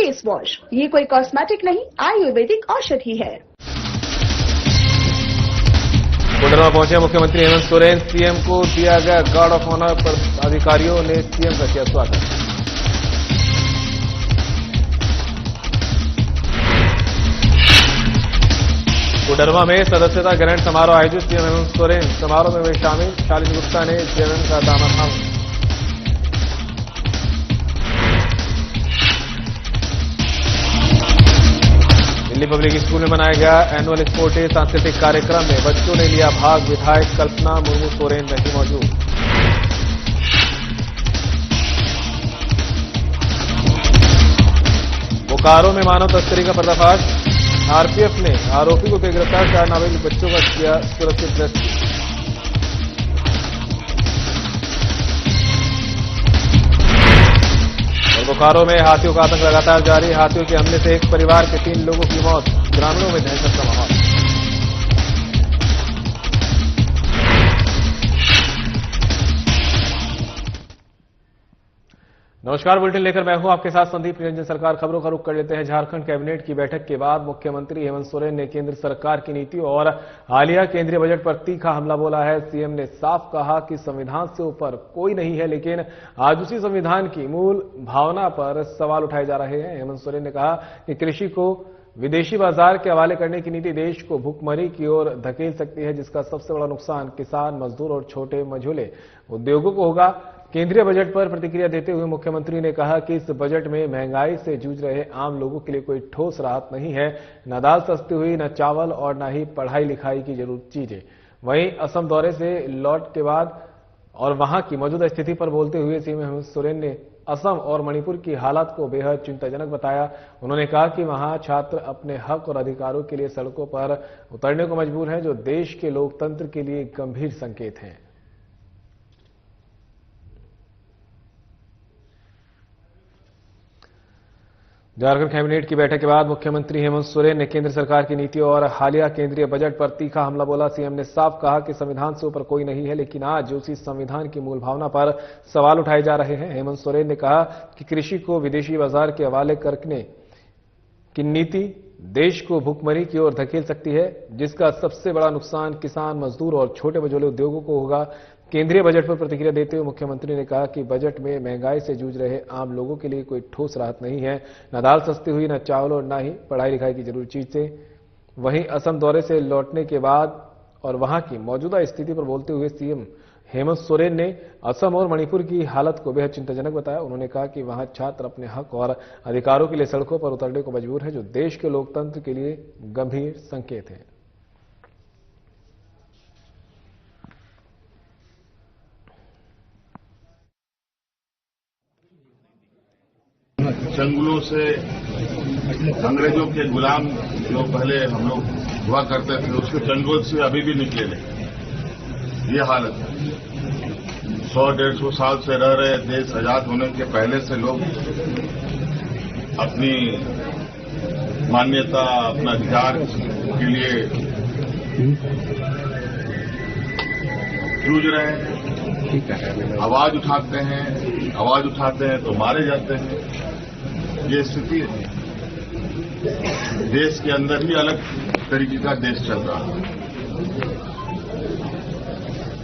Face wash. ये कोई cosmetic नहीं, आयुर्वेदिक औषधि है। कोडरमा पहुंचे मुख्यमंत्री हेमंत सोरेन। सीएम को दिया गया गार्ड ऑफ ऑनर पर अधिकारियों ने सीएम का किया स्वागत। कोडरमा में सदस्यता ग्रहण समारोह आयोजित। सीएम हेमंत सोरेन समारोह में वे शामिल। शालिनी गुप्ता ने चेयरमैन का दामन थामा। दिल्ली पब्लिक स्कूल में मनाया गया एनुअल स्पोर्ट डे। सांस्कृतिक कार्यक्रम में बच्चों ने लिया भाग। विधायक कल्पना मुर्मू सोरेन रही मौजूद। बोकारो में मानव तस्करी का पर्दाफाश। आरपीएफ ने आरोपी को गिरफ्तार। 4 नाबालिग बच्चों का किया सुरक्षित रेस्क्यू। बोकारो में हाथियों का आतंक लगातार जारी। हाथियों के हमले से एक परिवार के 3 लोगों की मौत। ग्रामीणों में दहशत का माहौल। नमस्कार, बुलेटिन लेकर मैं हूं आपके साथ संदीप निरंजन। सरकार खबरों का रुख कर लेते हैं। झारखंड कैबिनेट की बैठक के बाद मुख्यमंत्री हेमंत सोरेन ने केंद्र सरकार की नीतियों और हालिया केंद्रीय बजट पर तीखा हमला बोला है। सीएम ने साफ कहा कि संविधान से ऊपर कोई नहीं है, लेकिन आज उसी संविधान की मूल भावना पर सवाल उठाए जा रहे हैं। हेमंत सोरेन ने कहा कि कृषि को विदेशी बाजार के हवाले करने की नीति देश को भुखमरी की ओर धकेल सकती है, जिसका सबसे बड़ा नुकसान किसान, मजदूर और छोटे मझोले उद्योगों को होगा। केंद्रीय बजट पर प्रतिक्रिया देते हुए मुख्यमंत्री ने कहा कि इस बजट में महंगाई से जूझ रहे आम लोगों के लिए कोई ठोस राहत नहीं है। न दाल सस्ती हुई, न चावल और न ही पढ़ाई लिखाई की जरूरत चीजें। वहीं असम दौरे से लौट के बाद और वहां की मौजूदा स्थिति पर बोलते हुए सीएम हेमंत सोरेन ने असम और मणिपुर की हालात को बेहद चिंताजनक बताया। उन्होंने कहा कि वहां छात्र अपने हक और अधिकारों के लिए सड़कों पर उतरने को मजबूर हैं, जो देश के लोकतंत्र के लिए गंभीर संकेत हैं। झारखंड कैबिनेट की बैठक के बाद मुख्यमंत्री हेमंत सोरेन ने केंद्र सरकार की नीतियों और हालिया केंद्रीय बजट पर तीखा हमला बोला। सीएम ने साफ कहा कि संविधान से ऊपर कोई नहीं है, लेकिन आज उसी संविधान की मूल भावना पर सवाल उठाए जा रहे हैं। हेमंत सोरेन ने कहा कि कृषि को विदेशी बाजार के हवाले करने की नीति देश को भुखमरी की ओर धकेल सकती है, जिसका सबसे बड़ा नुकसान किसान, मजदूर और छोटे मझोले उद्योगों को होगा। केंद्रीय बजट पर प्रतिक्रिया देते हुए मुख्यमंत्री ने कहा कि बजट में महंगाई से जूझ रहे आम लोगों के लिए कोई ठोस राहत नहीं है। न दाल सस्ती हुई, न चावल और न ही पढ़ाई लिखाई की जरूरी चीजें। वहीं असम दौरे से लौटने के बाद और वहां की मौजूदा स्थिति पर बोलते हुए सीएम हेमंत सोरेन ने असम और मणिपुर की हालत को बेहद चिंताजनक बताया। उन्होंने कहा कि वहां छात्र अपने हक और अधिकारों के लिए सड़कों पर उतरने को मजबूर है, जो देश के लोकतंत्र के लिए गंभीर संकेत है। जंगलों से अंग्रेजों के गुलाम जो पहले हम लोग हुआ करते थे, उसके जंगल से अभी भी निकले नहीं। ये हालत है। 100-150 साल से रह रहे देश आजाद होने के पहले से लोग अपनी मान्यता, अपना अधिकार के लिए जूझ रहे हैं। आवाज उठाते हैं तो मारे जाते हैं। ये स्थिति है। देश के अंदर ही अलग तरीके का देश चल रहा है।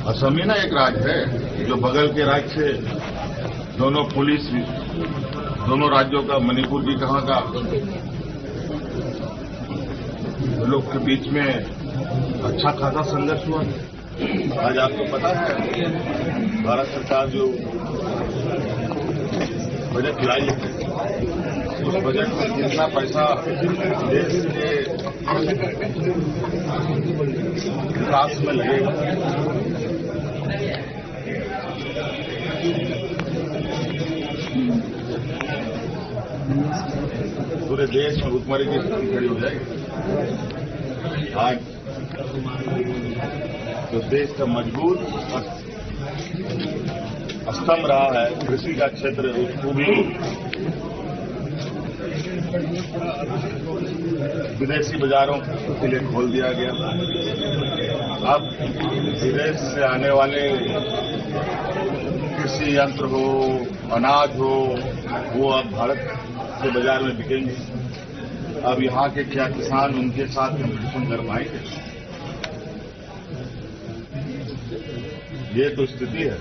असम ही ना एक राज्य है जो बगल के राज्य से दोनों पुलिस, दोनों राज्यों का, मणिपुर भी कहाँ का, लोग के बीच में अच्छा खासा संघर्ष हुआ। आज आपको पता है भारत सरकार जो बजट लाई है, उस बजट में कितना पैसा देश के विकास में लगेगा। पूरे देश में भुखमरी की स्थिति खड़ी हो जाएगी। आज तो देश का मजबूत स्तंभ रहा है कृषि का क्षेत्र, उसको भी विदेशी बाजारों के लिए खोल दिया गया। अब विदेश से आने वाले कृषि यंत्र हो, अनाज हो, वो अब भारत के बाजार में बिकेंगे। अब यहाँ के क्या किसान उनके साथ कंपटीशन कर पाएंगे? ये तो स्थिति है।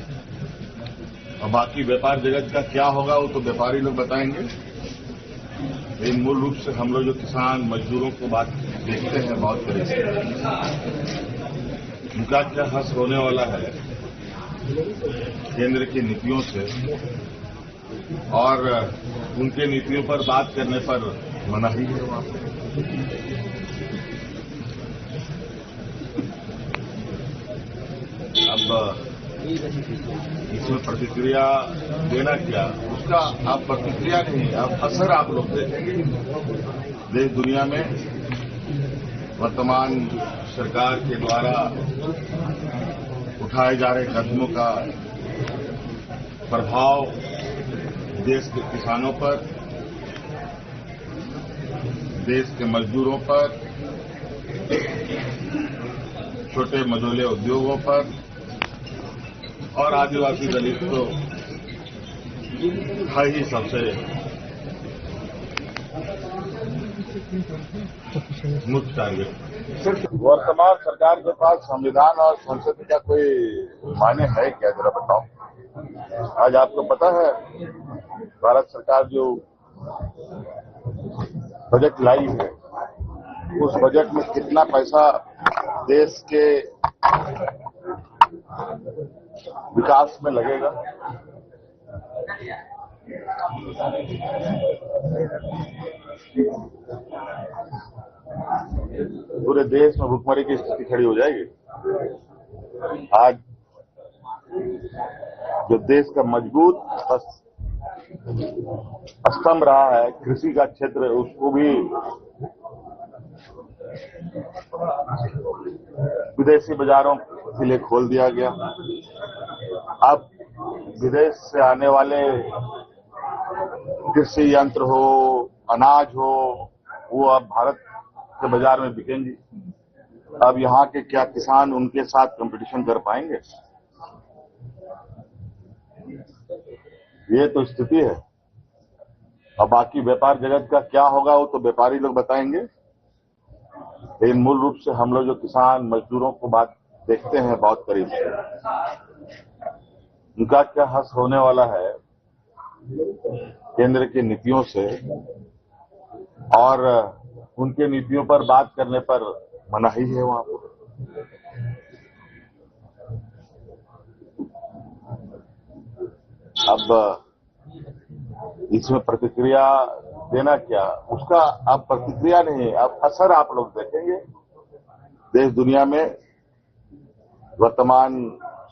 और बाकी व्यापार जगत का क्या होगा वो तो व्यापारी लोग बताएंगे। लेकिन मूल रूप से हम लोग जो किसान मजदूरों को बात देखते हैं बहुत करीब से, उनका क्या हश्र होने वाला है केंद्र की नीतियों से, और उनके नीतियों पर बात करने पर मनाही है वहां पर। अब इसमें प्रतिक्रिया देना क्या, उसका आप प्रतिक्रिया नहीं, आप असर आप लोग देखेंगे। देश दुनिया में वर्तमान सरकार के द्वारा उठाए जा रहे कदमों का प्रभाव देश के किसानों पर, देश के मजदूरों पर, छोटे मझोले उद्योगों पर और आदिवासी दलित तो है ही सबसे मुख्य टारगेट। वर्तमान सरकार के पास संविधान और संसद का कोई मायने है क्या, जरा बताओ। आज आपको पता है भारत सरकार जो बजट लाई है, उस बजट में कितना पैसा देश के विकास में लगेगा? पूरे देश में भुखमरी की स्थिति खड़ी हो जाएगी। आज जो देश का मजबूत स्तंभ रहा है कृषि का क्षेत्र, उसको भी विदेशी बाजारों के लिए खोल दिया गया। अब विदेश से आने वाले कृषि यंत्र हो, अनाज हो, वो अब भारत के बाजार में बिकेंगे। अब यहाँ के क्या किसान उनके साथ कंपटीशन कर पाएंगे? ये तो स्थिति है। और बाकी व्यापार जगत का क्या होगा वो तो व्यापारी लोग बताएंगे। लेकिन मूल रूप से हम लोग जो किसान मजदूरों को बात देखते हैं बहुत करीब से, उनका क्या हश्र होने वाला है केंद्र की नीतियों से, और उनके नीतियों पर बात करने पर मनाही है वहां पर। अब इसमें प्रतिक्रिया देना क्या, उसका आप प्रतिक्रिया नहीं, आप असर आप लोग देखेंगे। देश दुनिया में वर्तमान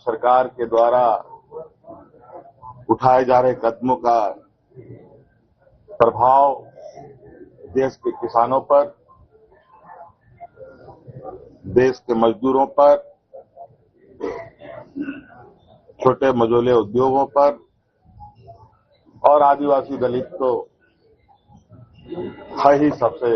सरकार के द्वारा उठाए जा रहे कदमों का प्रभाव देश के किसानों पर, देश के मजदूरों पर, छोटे मझोले उद्योगों पर और आदिवासी दलित तो है ही सबसे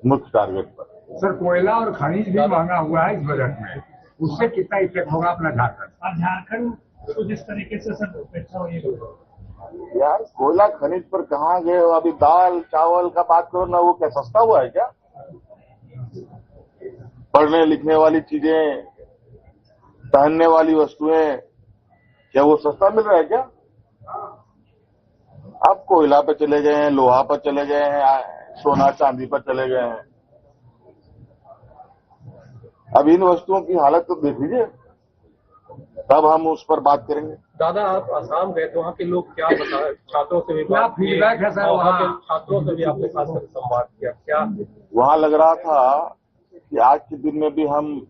मुख्य टारगेट पर। सर, कोयला और खनिज भी महंगा हुआ है इस बजट में, उससे कितना इफेक्ट होगा अपना झारखंड? और झारखंड को जिस तरीके से सर अपेक्षा हुई है यार, कोयला खनिज पर कहाँ गए हो? अभी दाल चावल का बात करो ना, वो क्या सस्ता हुआ है क्या? पढ़ने लिखने वाली चीजें, पहनने वाली वस्तुएं, क्या वो सस्ता मिल रहा है क्या? आप कोयला पे चले गए हैं, लोहा पर चले गए हैं, सोना चांदी पर चले गए हैं। अब इन वस्तुओं की हालत तो देख लीजिए, तब हम उस पर बात करेंगे। दादा, आप आसाम गए तो वहाँ के लोग क्या बता, छात्रों से भी क्या फीडबैक है सर? वहाँ के छात्रों से भी आपने खास कर संवाद किया क्या? वहां लग रहा था कि आज के दिन में भी हम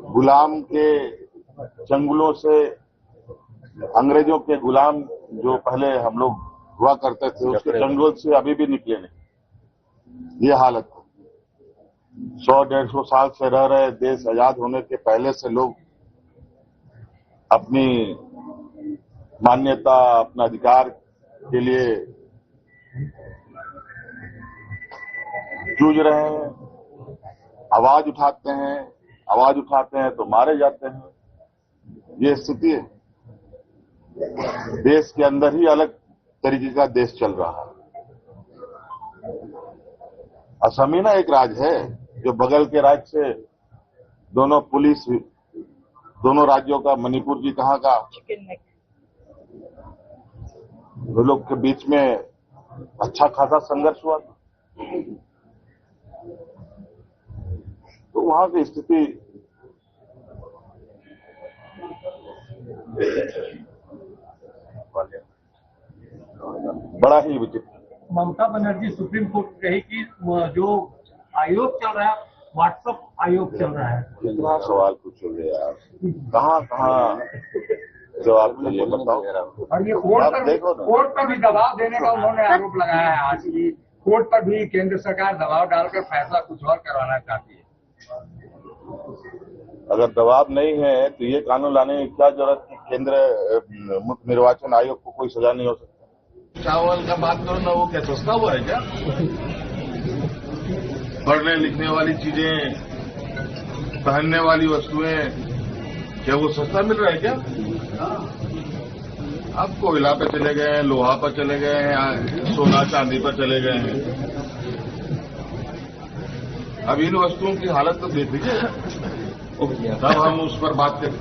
गुलाम के चंगुलों से, अंग्रेजों के गुलाम जो पहले हम लोग हुआ करते थे, उसके चंगुल से अभी भी निकले नहीं। ये हालत है। 100-150 साल से रह रहे देश आजाद होने के पहले से लोग अपनी मान्यता, अपना अधिकार के लिए जूझ रहे हैं, आवाज उठाते हैं, आवाज उठाते हैं तो मारे जाते हैं। ये स्थिति है। देश के अंदर ही अलग तरीके का देश चल रहा है। असम ही ना एक राज्य है जो बगल के राज्य से दोनों पुलिस, दोनों राज्यों का, मणिपुर जी कहाँ का, वो लोग के बीच में अच्छा खासा संघर्ष हुआ था। तो वहां की स्थिति बड़ा ही विचित्र। ममता बनर्जी सुप्रीम कोर्ट कही कि जो आयोग चल रहा है व्हाट्सएप आयोग चल रहा है। कितना सवाल पूछोगे यार, कहाँ जवाब चाहिए बताओ। और ये कोर्ट पर भी दबाव देने का उन्होंने आरोप लगाया है आज की। कोर्ट पर भी केंद्र सरकार दबाव डालकर फैसला कुछ और करवाना चाहती है। अगर दबाव नहीं है तो ये कानून लाने की क्या जरूरत है। केंद्र मुख्य निर्वाचन आयोग को कोई सजा नहीं हो सकता। चावल का बात करो ना, वो क्या सस्ता हुआ है क्या? पढ़ने लिखने वाली चीजें, पहनने वाली वस्तुएं, क्या वो सस्ता मिल रहा है क्या? अब कोयला पे चले गए हैं, लोहा पर चले गए हैं, सोना चांदी पर चले गए हैं। अब इन वस्तुओं की हालत तो देख लीजिए, तब हम उस पर बात करें।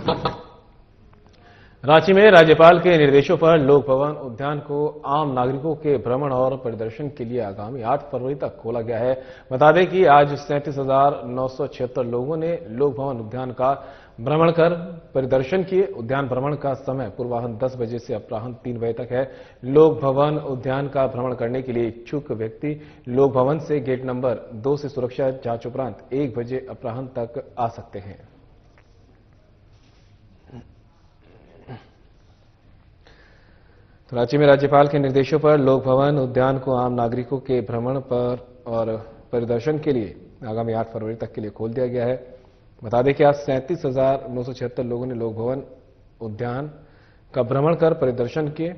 रांची में राज्यपाल के निर्देशों पर लोक भवन उद्यान को आम नागरिकों के भ्रमण और परिदर्शन के लिए आगामी 8 फरवरी तक खोला गया है। बता दें कि आज 37,976 लोगों ने लोक भवन उद्यान का भ्रमण कर परिदर्शन किए। उद्यान भ्रमण का समय पूर्वाह्न 10 बजे से अपराह्न 3 बजे तक है। लोक भवन उद्यान का भ्रमण करने के लिए इच्छुक व्यक्ति लोक भवन से गेट नंबर 2 से सुरक्षा जांच उपरांत 1 बजे अपराह्न तक आ सकते हैं। तो रांची में राज्यपाल के निर्देशों पर लोक भवन उद्यान को आम नागरिकों के भ्रमण पर और परिदर्शन के लिए आगामी 8 फरवरी तक के लिए खोल दिया गया है। बता दें कि आज 37,976 लोगों ने लोक भवन उद्यान का भ्रमण कर परिदर्शन किए।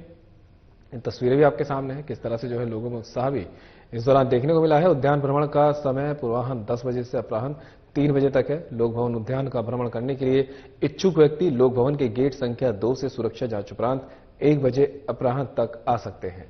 इन तस्वीरें भी आपके सामने हैं, किस तरह से जो है लोगों में उत्साह भी इस दौरान देखने को मिला है। उद्यान भ्रमण का समय पूर्वाह्न 10 बजे से अपराह्न 3 बजे तक है। लोक भवन उद्यान का भ्रमण करने के लिए इच्छुक व्यक्ति लोक भवन के गेट संख्या 2 से सुरक्षा जांच उपरांत 1 बजे अपराह्न तक आ सकते हैं।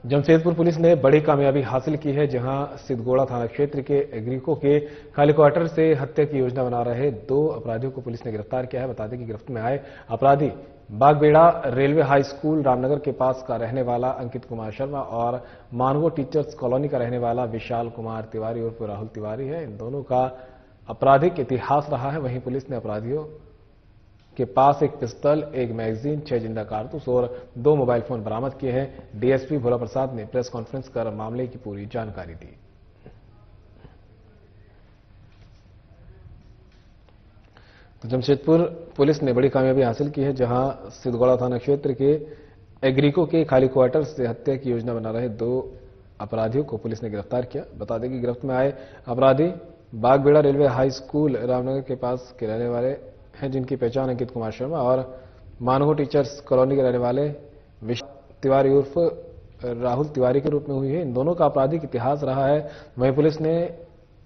जमशेदपुर पुलिस ने बड़ी कामयाबी हासिल की है, जहां सिद्धगोड़ा थाना क्षेत्र के एग्रीको के खाली क्वार्टर से हत्या की योजना बना रहे 2 अपराधियों को पुलिस ने गिरफ्तार किया है। बता दें कि गिरफ्त में आए अपराधी Bagbera railway high school Ramnagar के पास का रहने वाला अंकित कुमार शर्मा और मानगो टीचर्स कॉलोनी का रहने वाला विशाल कुमार तिवारी उर्फ राहुल तिवारी है। इन दोनों का आपराधिक इतिहास रहा है। वहीं पुलिस ने अपराधियों के पास एक पिस्टल, एक मैगजीन, 6 जिंदा कारतूस और 2 मोबाइल फोन बरामद किए हैं। डीएसपी भोला प्रसाद ने प्रेस कॉन्फ्रेंस कर मामले की पूरी जानकारी दी। तो जमशेदपुर पुलिस ने बड़ी कामयाबी हासिल की है, जहां सिद्धगोड़ा थाना क्षेत्र के एग्रीको के खाली क्वार्टर से हत्या की योजना बना रहे 2 अपराधियों को पुलिस ने गिरफ्तार किया। बता दें कि गिरफ्त में आए अपराधी Bagbera railway high school Ramnagar के पास के रहने वाले हैं, जिनकी पहचान अंकित कुमार शर्मा और मानगो टीचर्स कॉलोनी के रहने वाले विशाल तिवारी उर्फ राहुल तिवारी के रूप में हुई है। इन दोनों का आपराधिक इतिहास रहा है। वहीं पुलिस ने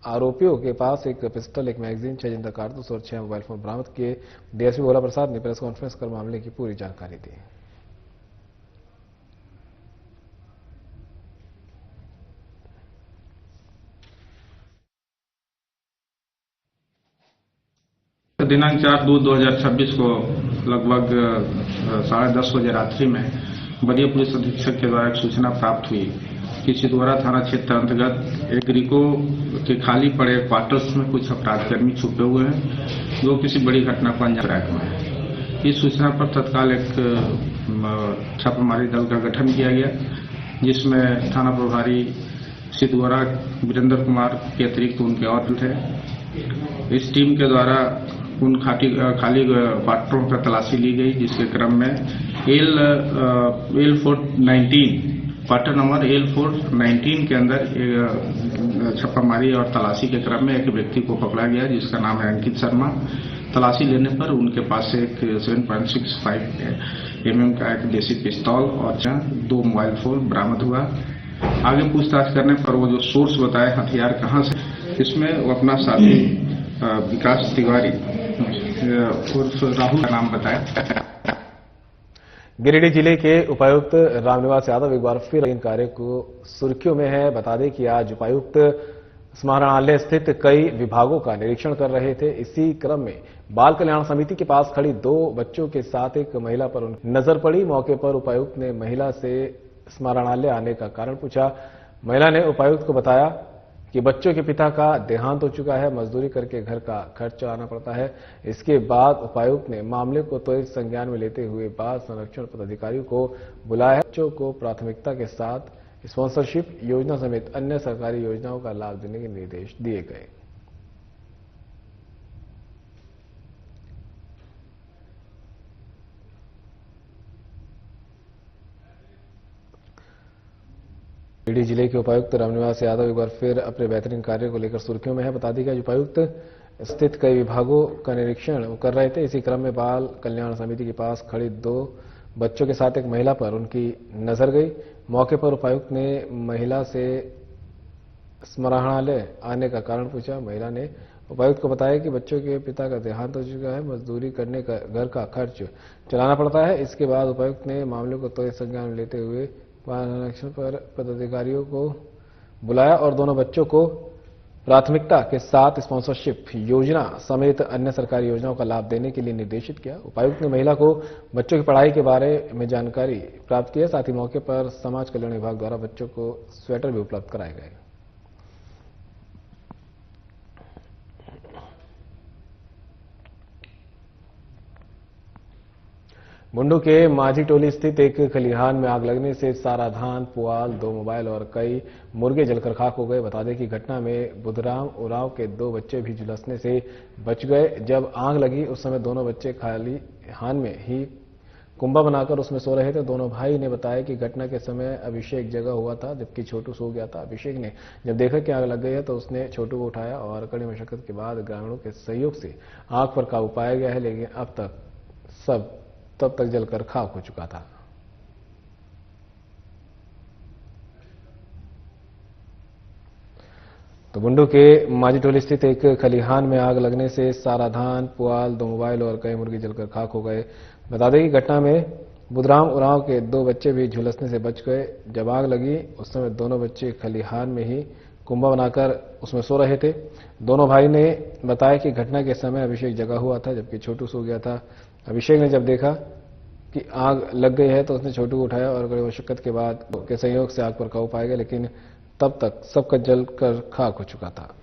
आरोपियों के पास एक पिस्टल, एक मैगजीन, 6 जिंदा कारतूस और 6 मोबाइल फोन बरामद किए। डीएसपी भोला प्रसाद ने प्रेस कॉन्फ्रेंस कर मामले की पूरी जानकारी दी। दिनांक 4/2/2026 को लगभग 10:30 बजे रात्रि में वरीय पुलिस अधीक्षक के द्वारा एक सूचना प्राप्त हुई कि सिद्धगोड़ा थाना क्षेत्र अंतर्गत एग्रीको के खाली पड़े क्वार्टर्स में कुछ अपराधकर्मी छुपे हुए हैं, जो किसी बड़ी घटना को अंजाम देने में। इस सूचना पर तत्काल एक छापामारी दल का गठन किया गया, जिसमें थाना प्रभारी सिद्धगोड़ा वीरेंद्र कुमार के अतिरिक्त उनके और थे। इस टीम के द्वारा उन खाली क्वार्टरों पर तलाशी ली गई, जिसके क्रम में क्वार्टर नंबर L419 के अंदर छापामारी और तलाशी के क्रम में एक व्यक्ति को पकड़ा गया, जिसका नाम है अंकित शर्मा, तलाशी लेने पर उनके पास से एक 7.65 mm का एक देसी पिस्तौल और 2 मोबाइल फोन बरामद हुआ। आगे पूछताछ करने पर वो जो सोर्स बताए हथियार कहां से, इसमें वो अपना साथी विकास तिवारी उर्फ राहुल का नाम बताया। गिरिडीह जिले के उपायुक्त रामनिवास यादव एक बार फिर इन कार्य को सुर्खियों में है। बता दें कि आज उपायुक्त समाहरणालय स्थित कई विभागों का निरीक्षण कर रहे थे। इसी क्रम में बाल कल्याण समिति के पास खड़ी 2 बच्चों के साथ एक महिला पर नजर पड़ी। मौके पर उपायुक्त ने महिला से समाहरणालय आने का कारण पूछा। महिला ने उपायुक्त को बताया कि बच्चों के पिता का देहांत हो चुका है, मजदूरी करके घर का खर्च चलाना पड़ता है। इसके बाद उपायुक्त ने मामले को त्वरित संज्ञान में लेते हुए बाल संरक्षण पदाधिकारियों को बुलाया। बच्चों को प्राथमिकता के साथ स्पॉन्सरशिप योजना समेत अन्य सरकारी योजनाओं का लाभ देने के निर्देश दिए गए। गिरिडीह जिले के उपायुक्त रामनिवास यादव एक बार फिर अपने बेहतरीन कार्य को लेकर सुर्खियों में है। बता दी कि उपायुक्त स्थित कई विभागों का निरीक्षण कर रहे थे। इसी क्रम में बाल कल्याण समिति के पास खड़ी 2 बच्चों के साथ एक महिला पर उनकी नजर गई। मौके पर उपायुक्त ने महिला से समाहरणालय आने का कारण पूछा। महिला ने उपायुक्त को बताया कि बच्चों के पिता का देहांत हो चुका है, मजदूरी करने का घर का खर्च चलाना पड़ता है। इसके बाद उपायुक्त ने मामले को त्वरित संज्ञान में लेते हुए बाल संरक्षण पर पदाधिकारियों को बुलाया और दोनों बच्चों को प्राथमिकता के साथ स्पॉन्सरशिप योजना समेत अन्य सरकारी योजनाओं का लाभ देने के लिए निर्देशित किया। उपायुक्त ने महिला को बच्चों की पढ़ाई के बारे में जानकारी प्राप्त की। साथ ही मौके पर समाज कल्याण विभाग द्वारा बच्चों को स्वेटर भी उपलब्ध कराए गए। बुंडू के माझी टोली स्थित एक खलिहान में आग लगने से सारा धान, पुआल, 2 मोबाइल और कई मुर्गे जलकर खाक हो गए। बता दें कि घटना में बुधराम उरांव के 2 बच्चे भी झुलसने से बच गए। जब आग लगी उस समय दोनों बच्चे खाली हान में ही कुंभा बनाकर उसमें सो रहे थे। दोनों भाई ने बताया कि घटना के समय अभिषेक जगा हुआ था जबकि छोटू सो गया था। अभिषेक ने जब देखा कि आग लग गई है तो उसने छोटू को उठाया और कड़ी मशक्कत के बाद ग्रामीणों के सहयोग से आग पर काबू पाया गया है, लेकिन अब तक सब तब तक जलकर खाक हो चुका था। तो बुंडू के माझी टोली स्थित एक खलिहान में आग लगने से सारा धान, पुआल, 2 मोबाइल और कई मुर्गी जलकर खाक हो गए। बता दें कि घटना में बुधराम उरांव के 2 बच्चे भी झुलसने से बच गए। जब आग लगी उस समय दोनों बच्चे खलिहान में ही कुंभा बनाकर उसमें सो रहे थे। दोनों भाई ने बताया कि घटना के समय अभिषेक जगा हुआ था जबकि छोटू सो गया था। अभिषेक ने जब देखा कि आग लग गई है तो उसने छोटू को उठाया और कड़ी मशक्कत के बाद के सहयोग से आग पर काबू पाया गया, लेकिन तब तक सबका जलकर खाक हो चुका था।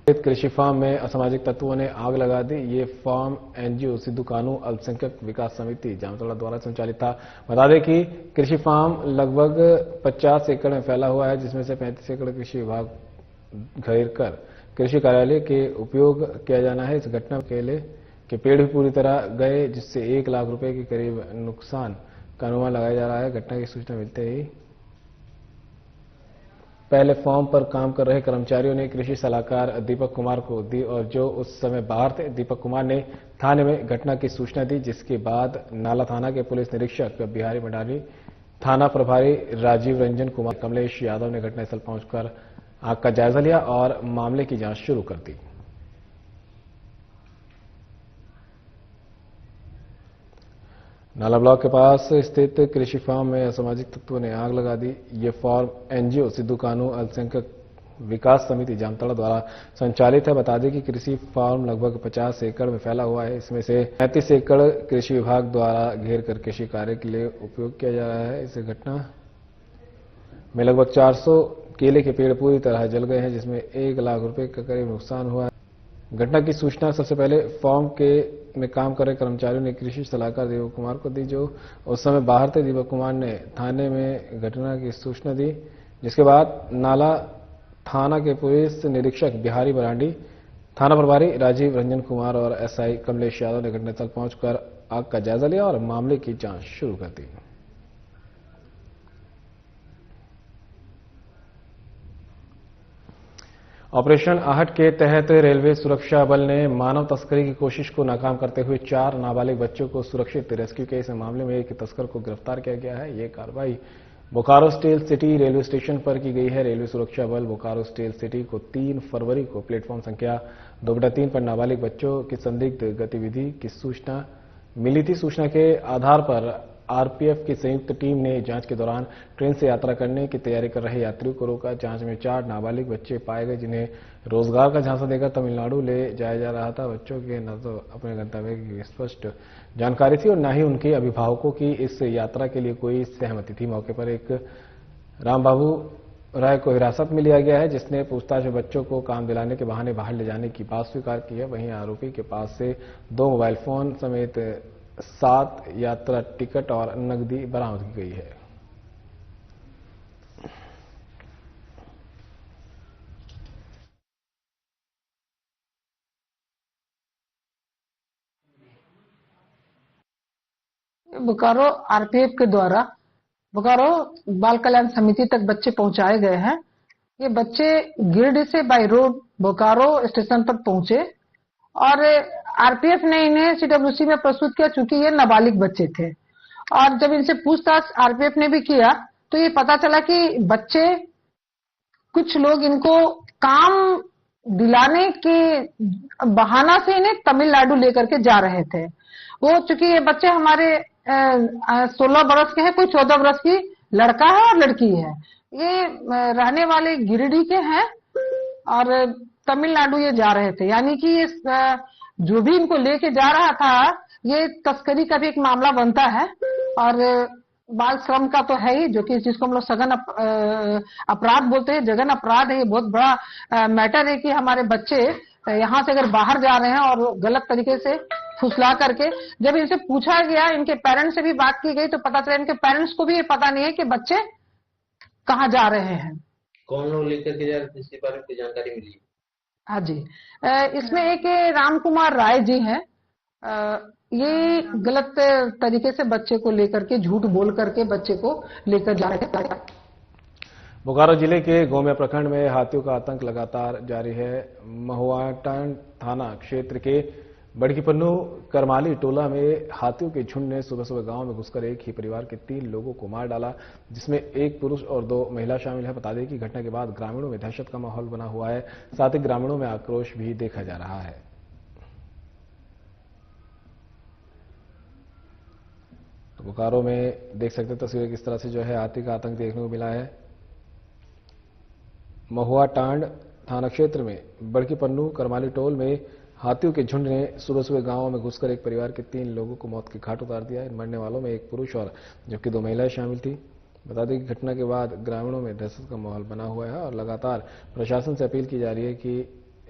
कृषि फार्म में असामाजिक तत्वों ने आग लगा दी। ये फार्म एनजीओ सिद्धू कानू अल्पसंख्यक विकास समिति जामतड़ा द्वारा संचालित था। बता दें कि कृषि फार्म लगभग 50 एकड़ में फैला हुआ है, जिसमें से 35 एकड़ कृषि विभाग घेर कर कृषि कार्यालय के उपयोग किया जाना है। इस घटना केले के पेड़ भी पूरी तरह गए, जिससे 1 लाख रुपए के करीब नुकसान का अनुमान लगाया जा रहा है। घटना की सूचना मिलते ही पहले फॉर्म पर काम कर रहे कर्मचारियों ने कृषि सलाहकार दीपक कुमार को दी और जो उस समय बाहर थे। दीपक कुमार ने थाने में घटना की सूचना दी, जिसके बाद नाला थाना के पुलिस निरीक्षक बिहारी मंडारी, थाना प्रभारी राजीव रंजन कुमार, कमलेश यादव ने घटनास्थल पहुंचकर आग का जायजा लिया और मामले की जांच शुरू कर दी। नाला ब्लॉक के पास स्थित कृषि फार्म में असामाजिक तत्वों ने आग लगा दी। ये फार्म एनजीओ सिद्धू कानू अल्पसंख्यक विकास समिति जामतड़ा द्वारा संचालित है। बता दें कि कृषि फार्म लगभग 50 एकड़ में फैला हुआ है। इसमें से 35 एकड़ कृषि विभाग द्वारा घेर कर कृषि कार्य के लिए उपयोग किया जा रहा है। इस घटना में लगभग 400 केले के पेड़ पूरी तरह जल गए हैं, जिसमें 1 लाख रुपए का करीब नुकसान हुआ है। घटना की सूचना सबसे पहले फार्म में काम कर रहे कर्मचारियों ने कृषि सलाहकार दीपक कुमार को दी, जो उस समय बाहर थे। दीपक कुमार ने थाने में घटना की सूचना दी, जिसके बाद नाला थाना के पुलिस निरीक्षक बिहारी मरांडी, थाना प्रभारी राजीव रंजन कुमार और एसआई कमलेश यादव ने घटनास्थल पहुंचकर आग का जायजा लिया और मामले की जांच शुरू कर दी। ऑपरेशन आहट के तहत रेलवे सुरक्षा बल ने मानव तस्करी की कोशिश को नाकाम करते हुए 4 नाबालिग बच्चों को सुरक्षित रेस्क्यू किया। इस मामले में एक तस्कर को गिरफ्तार किया गया है। ये कार्रवाई Bokaro steel city railway station पर की गई है। रेलवे सुरक्षा बल बोकारो स्टील सिटी को 3 फरवरी को प्लेटफॉर्म संख्या 2/3 पर नाबालिग बच्चों की संदिग्ध गतिविधि की सूचना मिली थी। सूचना के आधार पर आरपीएफ की संयुक्त टीम ने जांच के दौरान ट्रेन से यात्रा करने की तैयारी कर रहे यात्रियों को रोका। जांच में 4 नाबालिग बच्चे पाए गए जिन्हें रोजगार का झांसा देकर तमिलनाडु ले जाया जा रहा था। बच्चों के न तो अपने गंतव्य की स्पष्ट जानकारी थी और न ही उनके अभिभावकों की इस यात्रा के लिए कोई सहमति थी। मौके पर एक रामबाबू राय को हिरासत में लिया गया है, जिसने पूछताछ में बच्चों को काम दिलाने के बहाने बाहर ले जाने की बात स्वीकार की है। वहीं आरोपी के पास से 2 मोबाइल फोन समेत 7 यात्रा टिकट और नकदी बरामद की गई है। बोकारो आरपीएफ के द्वारा बोकारो बाल कल्याण समिति तक बच्चे पहुंचाए गए हैं। ये बच्चे गिरिडीह से बाय रोड बोकारो स्टेशन पर पहुंचे और आरपीएफ ने इन्हें सीडब्ल्यूसी में प्रस्तुत किया, चूंकि ये नाबालिग बच्चे थे। और जब इनसे पूछताछ आरपीएफ ने भी किया तो ये पता चला कि बच्चे, कुछ लोग इनको काम दिलाने के बहाना से इन्हें तमिलनाडु लेकर के जा रहे थे। वो चूंकि ये बच्चे हमारे 16 बरस के हैं, कोई 14 बरस की लड़का है और लड़की है। ये रहने वाले गिरिडीह के हैं और तमिलनाडु ये जा रहे थे। यानी कि ये जो भी इनको लेके जा रहा था, ये तस्करी का भी एक मामला बनता है और बाल श्रम का तो है ही, जो कि जिसको हम लोग सघन अपराध बोलते हैं, जघन अपराध है। ये बहुत बड़ा मैटर है कि हमारे बच्चे यहाँ से अगर बाहर जा रहे हैं और गलत तरीके से फुसला करके, जब इनसे पूछा गया, इनके पेरेंट्स से भी बात की गई तो पता चला इनके पेरेंट्स को भी ये पता नहीं है कि बच्चे कहाँ जा रहे हैं, कौन लोग लेकर के जा रहे थे, इसके बारे में जानकारी मिली? हाँ जी, इसमें एक राम कुमार राय जी हैं। ये गलत तरीके से बच्चे को लेकर के, झूठ बोल करके बच्चे को लेकर जा रहे थे। बोकारो जिले के गोमिया प्रखंड में हाथियों का आतंक लगातार जारी है। महुआटांड थाना क्षेत्र के बड़कीपन्नू करमाली टोला में हाथियों के झुंड ने सुबह सुबह गांव में घुसकर एक ही परिवार के 3 लोगों को मार डाला, जिसमें 1 पुरुष और 2 महिला शामिल है। बता दें कि घटना के बाद ग्रामीणों में दहशत का माहौल बना हुआ है, साथ ही ग्रामीणों में आक्रोश भी देखा जा रहा है। तो बोकारो में देख सकते तस्वीरें किस तरह से जो है हाथी का आतंक देखने को मिला है। महुआटांड थाना क्षेत्र में बड़कीपन्नू करमाली टोल में हाथियों के झुंड ने सुबह सुबह गांवों में घुसकर एक परिवार के 3 लोगों को मौत के घाट उतार दिया है। मरने वालों में 1 पुरुष और जबकि 2 महिलाएं शामिल थी। बता दें कि घटना के बाद ग्रामीणों में दहशत का माहौल बना हुआ है और लगातार प्रशासन से अपील की जा रही है कि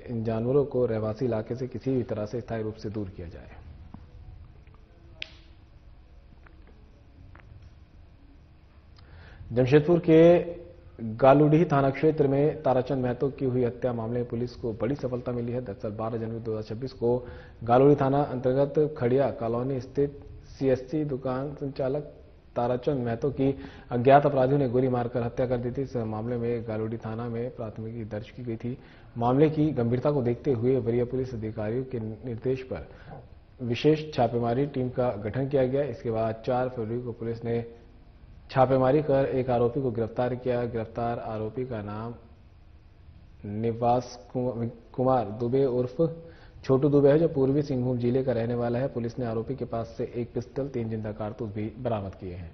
इन जानवरों को रहवासी इलाके से किसी भी तरह से स्थायी रूप से दूर किया जाए। जमशेदपुर के गालूडीह थाना क्षेत्र में ताराचंद महतो की हुई हत्या मामले में पुलिस को बड़ी सफलता मिली है। दरअसल 12 जनवरी 2026 को गालूडीह थाना अंतर्गत खड़िया कॉलोनी स्थित सीएससी दुकान संचालक ताराचंद महतो की अज्ञात अपराधियों ने गोली मारकर हत्या कर दी थी। इस मामले में गालूडीह थाना में प्राथमिकी दर्ज की गई थी। मामले की गंभीरता को देखते हुए वरीय पुलिस अधिकारियों के निर्देश पर विशेष छापेमारी टीम का गठन किया गया। इसके बाद 4 फरवरी को पुलिस ने छापेमारी कर एक आरोपी को गिरफ्तार किया। गिरफ्तार आरोपी का नाम निवास कुमार दुबे उर्फ छोटू दुबे है, जो पूर्वी सिंहभूम जिले का रहने वाला है। पुलिस ने आरोपी के पास से 1 पिस्टल, 3 जिंदा कारतूस भी बरामद किए हैं।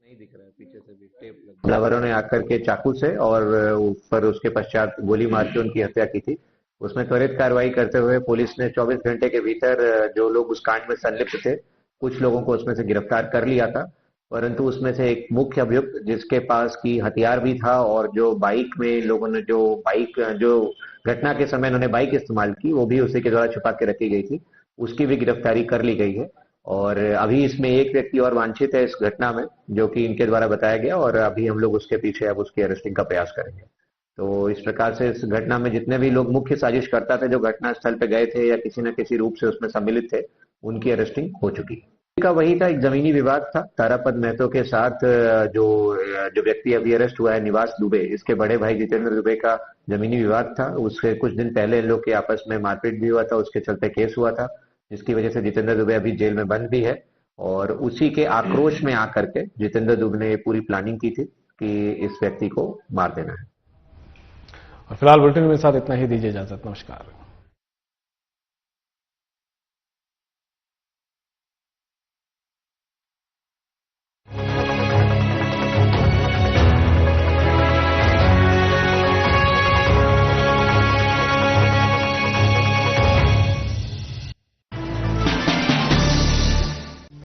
नहीं दिख रहा है, पीछे से भी टेप लगा। हमलावरों ने आकर के चाकू से और ऊपर उसके पश्चात गोली मार के उनकी हत्या की थी। उसमें त्वरित कार्रवाई करते हुए पुलिस ने 24 घंटे के भीतर जो लोग उस कांड में संलिप्त थे, कुछ लोगों को उसमें से गिरफ्तार कर लिया था। परंतु उसमें से एक मुख्य अभियुक्त, जिसके पास की हथियार भी था और जो बाइक में लोगों ने जो घटना के समय उन्होंने बाइक इस्तेमाल की, वो भी उसी के द्वारा छुपा के रखी गई थी, उसकी भी गिरफ्तारी कर ली गई है। और अभी इसमें एक व्यक्ति और वांछित है इस घटना में, जो कि इनके द्वारा बताया गया, और अभी हम लोग उसके पीछे अब उसकी अरेस्टिंग का प्रयास करेंगे। तो इस प्रकार से इस घटना में जितने भी लोग मुख्य साजिशकर्ता थे, जो घटना स्थल पे गए थे या किसी न किसी रूप से उसमें सम्मिलित थे, उनकी अरेस्टिंग हो चुकी है। का वही था, एक जमीनी विवाद था तारापद महतो के साथ। जो व्यक्ति अभी अरेस्ट हुआ है निवास दुबे, इसके बड़े भाई जितेंद्र दुबे का जमीनी विवाद था। उसके कुछ दिन पहले इन लोग के आपस में मारपीट भी हुआ था, उसके चलते केस हुआ था, जिसकी वजह से जितेंद्र दुबे अभी जेल में बंद भी है। और उसी के आक्रोश में आकर के जितेंद्र दुबे ने पूरी प्लानिंग की थी कि इस व्यक्ति को मार देना है। और फिलहाल बुलेटिन में साथ इतना ही, दीजिए इजाजत, नमस्कार।